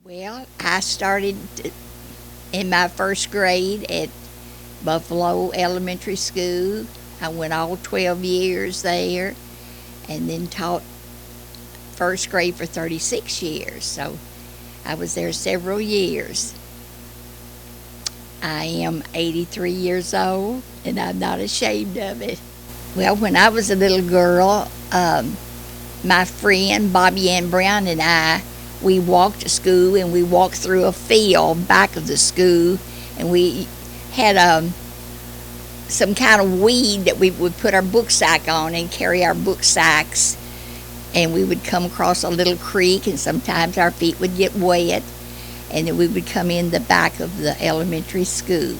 Well, I started in my first grade at Buffalo Elementary School. I went all 12 years there and then taught first grade for 36 years. So I was there several years. I am 83 years old and I'm not ashamed of it. Well, when I was a little girl, my friend Bobby Ann Brown and we walked to school and we walked through a field back of the school and we had some kind of weed that we would put our book sack on and carry our book sacks, and we would come across a little creek and sometimes our feet would get wet, and then we would come in the back of the elementary school.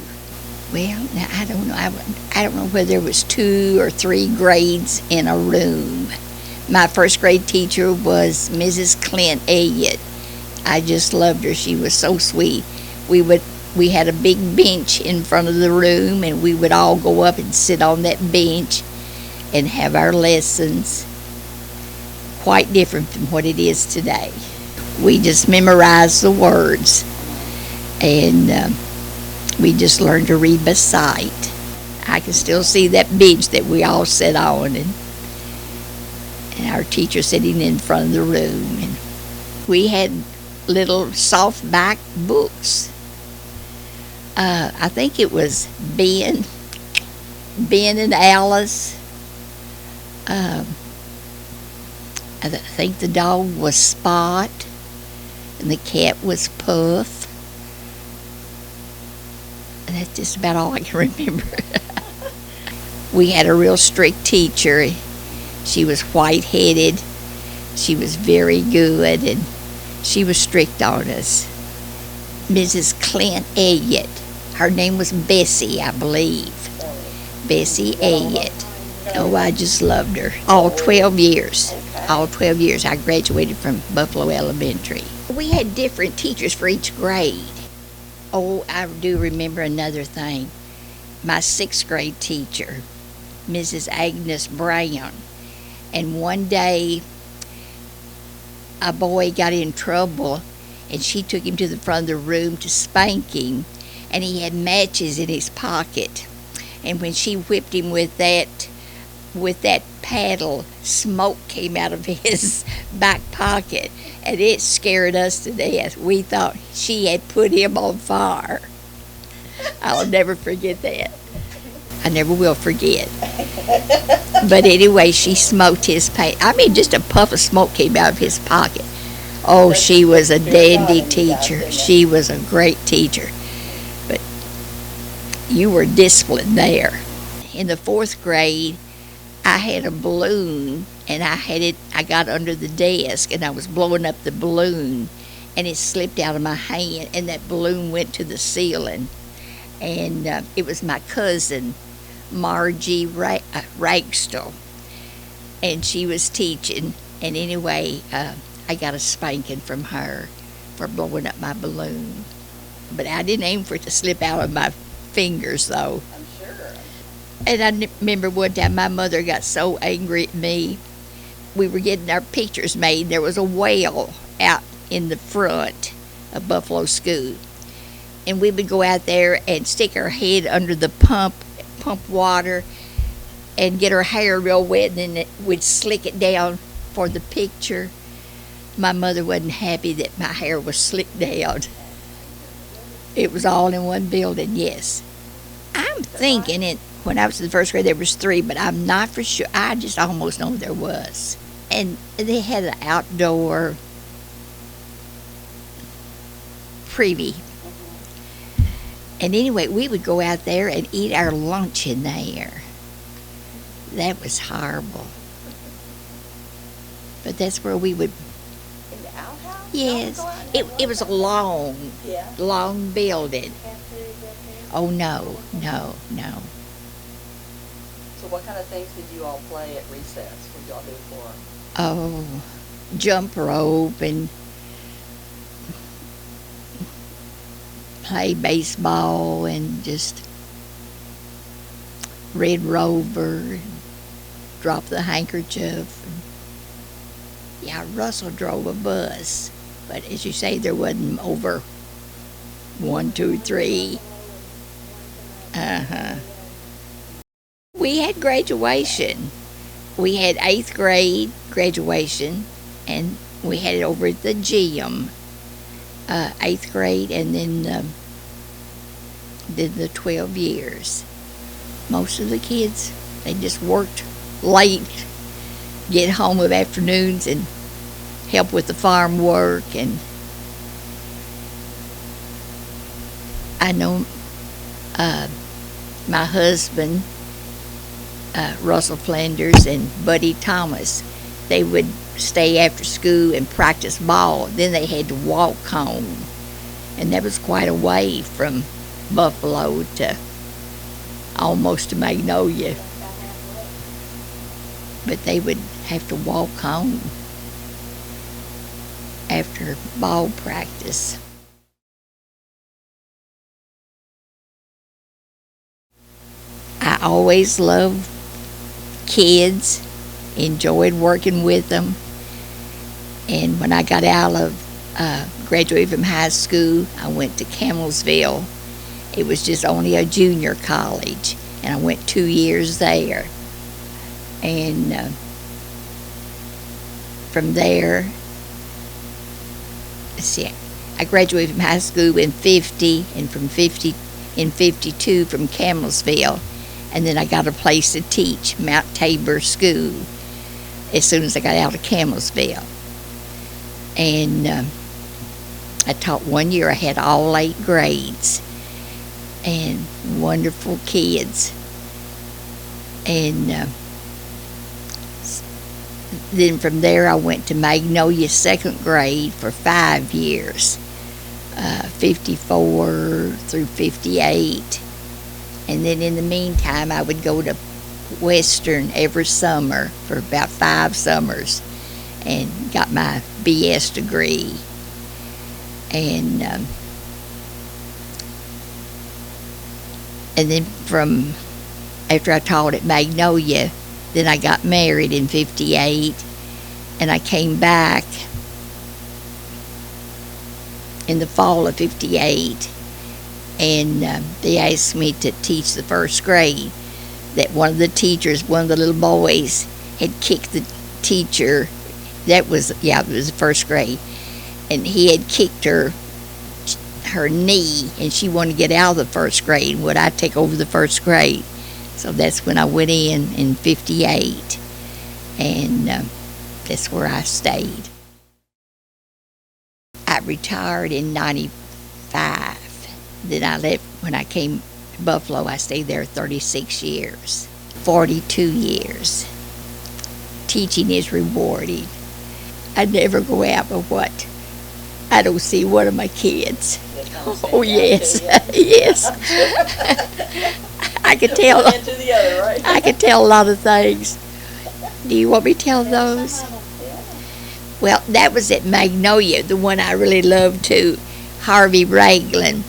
Well, now I don't know. I don't know whether there was 2 or 3 grades in a room. My first grade teacher was Mrs. Clint Elliott. I just loved her. She was so sweet. We had a big bench in front of the room, and we would all go up and sit on that bench and have our lessons. Quite different from what it is today. We just memorized the words, and we just learned to read by sight. I can still see that bench that we all sat on, and our teacher sitting in front of the room. And we had little softback books. I think it was Ben and Alice. I think the dog was Spot, and the cat was Puff. And that's just about all I can remember. We had a real strict teacher. She was white-headed. She was very good, and she was strict on us. Mrs. Clint Elliott. Her name was Bessie, I believe. Bessie Elliott. Oh, I just loved her. All 12 years. All 12 years. I graduated from Buffalo Elementary. We had different teachers for each grade. Oh, I do remember another thing. My 6th grade teacher, Mrs. Agnes Brown. And one day, a boy got in trouble, and she took him to the front of the room to spank him, and he had matches in his pocket. And when she whipped him with that paddle, smoke came out of his back pocket, and it scared us to death. We thought she had put him on fire. I'll never forget that. I never will forget. But anyway, she smoked his paint. I mean, just a puff of smoke came out of his pocket. Oh, she was a dandy teacher. She was a great teacher. But you were disciplined there. In the 4th grade, I had a balloon, and I got under the desk, and I was blowing up the balloon, and it slipped out of my hand, and that balloon went to the ceiling. And it was my cousin, Margie Ragstel, and she was teaching. And anyway, I got a spanking from her for blowing up my balloon. But I didn't aim for it to slip out of my fingers, though. I'm sure. And I remember one time my mother got so angry at me. We were getting our pictures made. There was a well out in the front of Buffalo School. And we would go out there and stick our head under the pump water, and get her hair real wet, and then we'd slick it down for the picture. My mother wasn't happy that my hair was slicked down. It was all in one building, yes. I'm thinking when I was in the 1st grade there was 3, but I'm not for sure. I just almost know there was. And they had an outdoor privy. And anyway, we would go out there and eat our lunch in there. That was horrible. But that's where we would. In the outhouse? Yes. It was a long building. Oh, no. So what kind of things did you all play at recess? What did y'all do for? Oh, jump rope and play baseball and just Red Rover, drop the handkerchief. Yeah, Russell drove a bus. But as you say, there wasn't over 1, 2, 3. Uh-huh. We had graduation. We had 8th grade graduation, and we had it over at the gym, 8th grade, and then did the 12 years. Most of the kids, they just worked late, get home of afternoons and help with the farm work. And I know my husband, Russell Flanders, and Buddy Thomas, they would stay after school and practice ball. Then they had to walk home, and that was quite a way from Buffalo to almost to Magnolia. But they would have to walk home after ball practice. I always loved kids, enjoyed working with them. And when I got out of graduated from high school, I went to Camelsville. It was just only a junior college, and I went 2 years there. And from there, let's see, I graduated from high school in 50, and from 50 in 52 from Camelsville, and then I got a place to teach, Mount Tabor School, as soon as I got out of Camelsville. And I taught 1 year. I had all 8 grades, and wonderful kids. And then from there I went to Magnolia 2nd grade for 5 years, 54 through 58. And then in the meantime I would go to Western every summer for about 5 summers and got my BS degree. And then from after I taught at Magnolia, then I got married in 58, and I came back in the fall of 58, and they asked me to teach the 1st grade. That one of the teachers, one of the little boys, had kicked the teacher. That was, it was the 1st grade, and he had kicked her knee, and she wanted to get out of the 1st grade. Would I take over the 1st grade? So that's when I went in 58, and that's where I stayed. I retired in 95. Then I left when I came to Buffalo. I stayed there 36 years, 42 years. Teaching is rewarding. I never go out but what I don't see one of my kids. Oh yes, yes. I could tell. I could tell a lot of things. Do you want me to tell those? Well, that was at Magnolia, the one I really loved too, Harvey Raglan.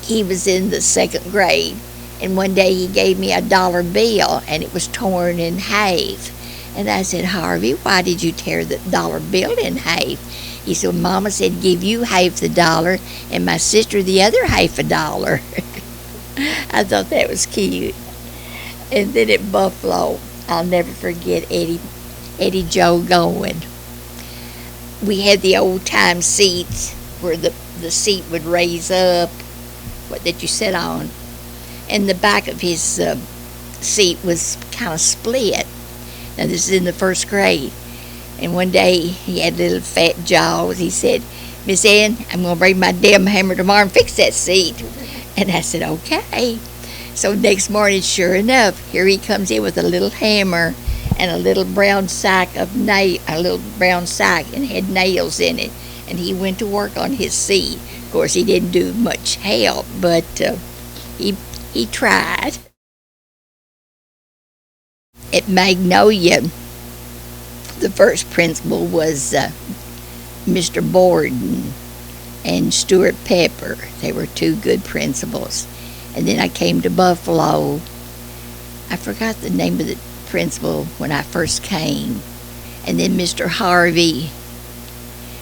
He was in the 2nd grade, and one day he gave me a $1 bill, and it was torn in half. And I said, Harvey, why did you tear the $1 bill in half? He said, Mama said give you half the $1 and my sister the other half $1. I thought that was cute. And then at Buffalo, I'll never forget Eddie Joe going. We had the old time seats where the seat would raise up, that you sit on, and the back of his seat was kind of split. Now this is in the 1st grade, and one day he had little fat jaws. He said, Miss Ann, I'm going to bring my damn hammer tomorrow and fix that seat. And I said, okay. So next morning, sure enough, here he comes in with a little hammer and a little brown sack and had nails in it. And he went to work on his seat. Of course, he didn't do much help, but he tried. At Magnolia, the first principal was Mr. Borden and Stuart Pepper. They were 2 good principals. And then I came to Buffalo. I forgot the name of the principal when I first came. And then Mr. Harvey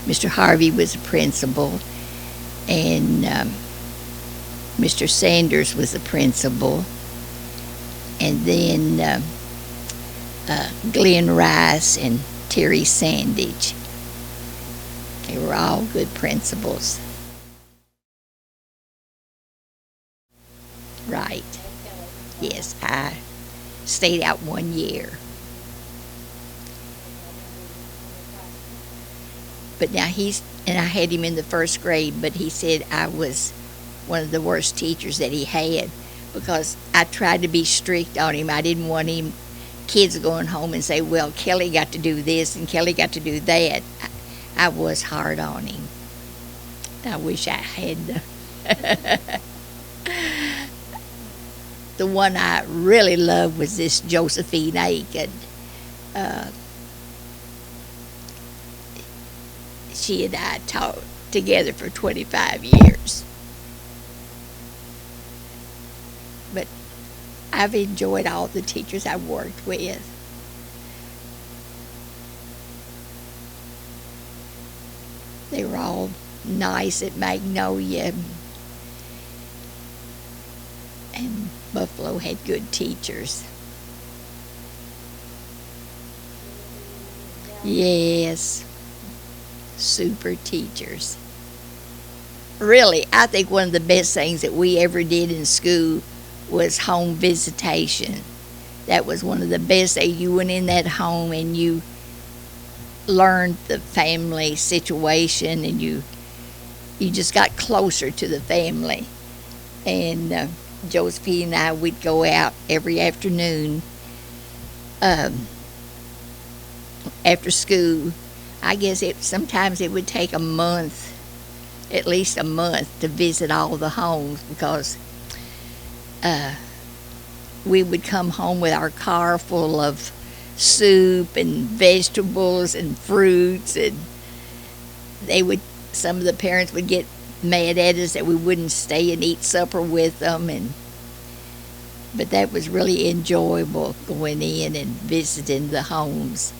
Mr. Harvey was a principal, and Mr. Sanders was the principal, and then Glenn Rice and Terry Sandage. They were all good principals. Right. Yes, I stayed out 1 year. But now and I had him in the first grade, but he said I was one of the worst teachers that he had because I tried to be strict on him. I didn't want kids going home and say, well, Kelly got to do this and Kelly got to do that. I was hard on him. I wish I had. The one I really loved was this Josephine Aiken. She and I taught together for 25 years. But I've enjoyed all the teachers I've worked with. They were all nice at Magnolia, and Buffalo had good teachers. Yes, super teachers. Really, I think one of the best things that we ever did in school was home visitation. That was one of the best things. You went in that home and you learned the family situation, and you just got closer to the family. And Josephine and I, we'd go out every afternoon after school. I guess sometimes it would take a month, at least a month, to visit all the homes because we would come home with our car full of soup and vegetables and fruits, and some of the parents would get mad at us that we wouldn't stay and eat supper with them, but that was really enjoyable, going in and visiting the homes.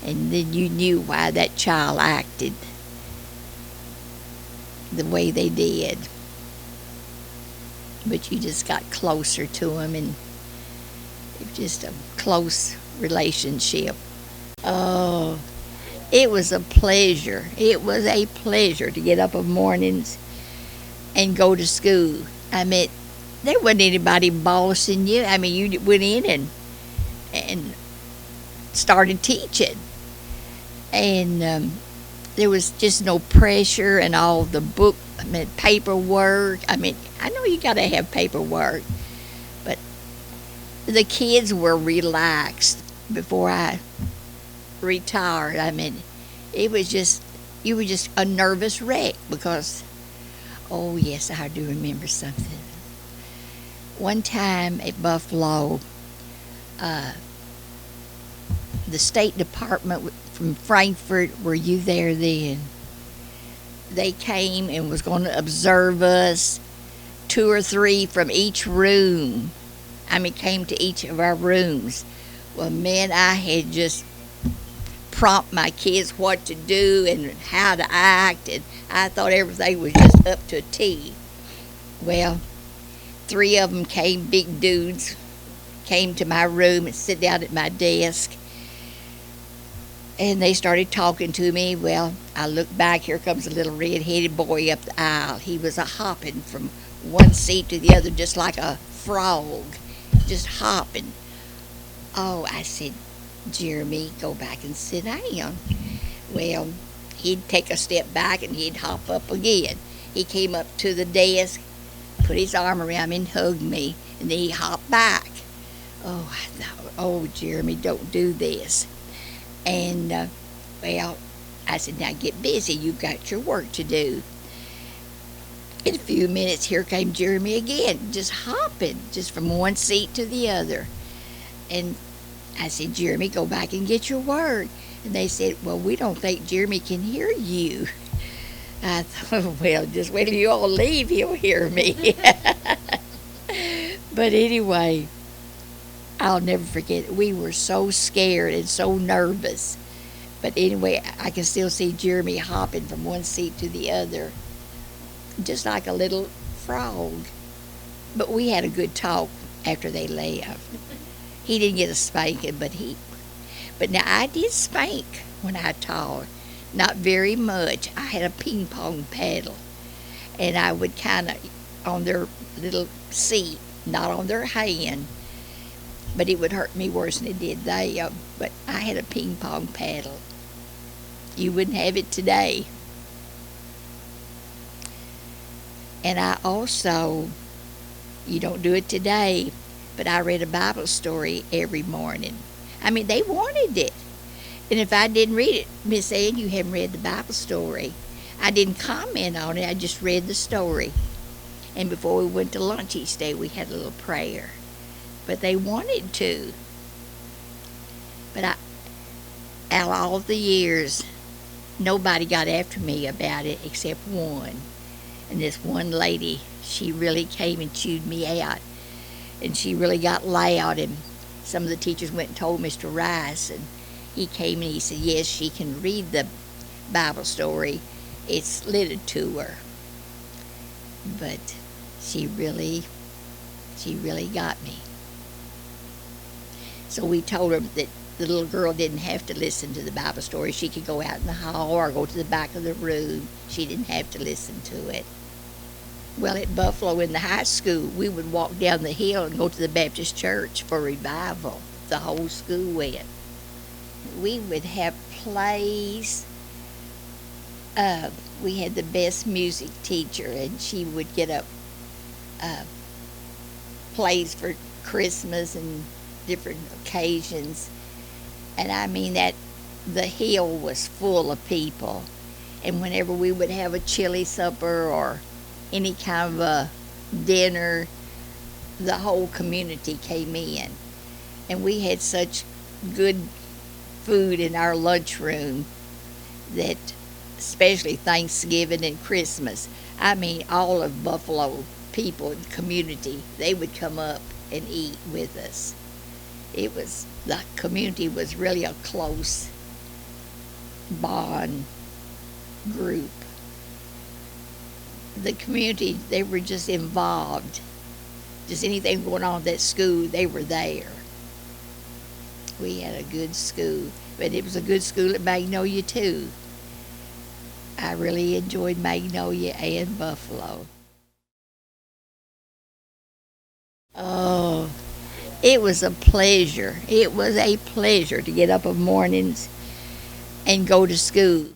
And then you knew why that child acted the way they did. But you just got closer to them, and it was just a close relationship. Oh, it was a pleasure. It was a pleasure to get up of mornings and go to school. I mean, there wasn't anybody bossing you. I mean, you went in and started teaching. And there was just no pressure and all the paperwork. I mean, I know you got to have paperwork, but the kids were relaxed before I retired. I mean, you were just a nervous wreck because, oh yes, I do remember something. One time at Buffalo, the State Department from Frankfurt, were you there then? They came and was going to observe us, 2 or 3 from each room. I mean, came to each of our rooms. Well, man, I had just prompt my kids what to do and how to act, and I thought everything was just up to a T. Well, 3 of them came, big dudes, came to my room and sit down at my desk. And they started talking to me. Well, I looked back, here comes a little red-headed boy up the aisle. He was hopping from one seat to the other just like a frog, just hopping. Oh, I said, Jeremy, go back and sit down. Well, he'd take a step back and he'd hop up again. He came up to the desk, put his arm around me and hugged me, and then he hopped back. Oh, I thought, oh, Jeremy, don't do this. And, well, I said, now get busy. You've got your work to do. In a few minutes, here came Jeremy again, just hopping, just from one seat to the other. And I said, Jeremy, go back and get your work. And they said, well, we don't think Jeremy can hear you. I thought, well, just wait till you all leave, he'll hear me. But anyway, I'll never forget it. We were so scared and so nervous. But anyway, I can still see Jeremy hopping from one seat to the other, just like a little frog. But we had a good talk after they left. He didn't get a spanking, but now I did spank when I taught. Not very much. I had a ping pong paddle, and I would kind of on their little seat, not on their hand, but it would hurt me worse than it did they. But I had a ping pong paddle. You wouldn't have it today. And I also, you don't do it today, but I read a Bible story every morning. I mean, they wanted it. And if I didn't read it, Miss Ann, you haven't read the Bible story. I didn't comment on it, I just read the story. And before we went to lunch each day, we had a little prayer. But they wanted to. But out of all the years, nobody got after me about it except one. And this one lady, she really came and chewed me out. And she really got loud, and some of the teachers went and told Mr. Rice, and he came and he said, yes, she can read the Bible story. It's littered to her. But she really got me. So we told her that the little girl didn't have to listen to the Bible story. She could go out in the hall or go to the back of the room. She didn't have to listen to it. Well, at Buffalo in the high school, we would walk down the hill and go to the Baptist church for revival. The whole school went. We would have plays. We had the best music teacher, and she would get up plays for Christmas and different occasions. And I mean that the hill was full of people. And whenever we would have a chili supper or any kind of a dinner, the whole community came in. And we had such good food in our lunchroom that, especially Thanksgiving and Christmas, I mean, all of Buffalo people and community, they would come up and eat with us. The community was really a close bond group. The community, they were just involved. Just anything going on at that school, they were there. We had a good school, but it was a good school at Magnolia too. I really enjoyed Magnolia and Buffalo. Oh, it was a pleasure. It was a pleasure to get up of mornings and go to school.